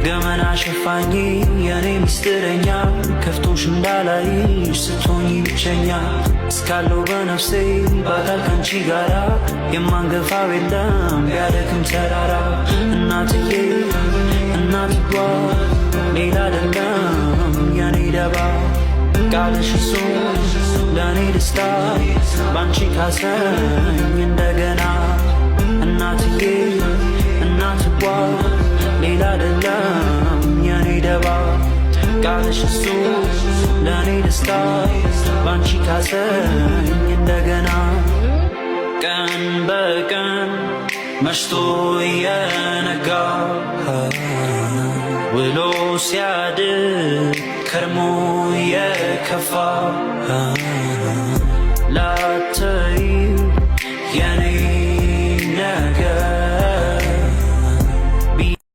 ገመና ሸፋኝ የኔ ሚስጥረኛ ከፍቶሽ እንዳላይሽ ስትሆኚ ብቸኛ እስካለው በነፍሴ ባካል ካንቺ ጋራ የማንገፋው የለም ቢያደክም ተራራ እናትዬ እናትዋ ሌላ አይደለም የኔ ደባ ቃልሽ እሱ ለእኔ ደስታ ባንቺ ካሰኝ እንደገና እናትዬ እናትዋ ሌላ አይደለም የኔ ደባ ቃልሽ እሱ ለእኔ ደስታ ባንቺ ካሰኝ እንደገና ቀን በቀን መሽቶ የነጋ ውሎ ሲያድር ከርሞ የከፋ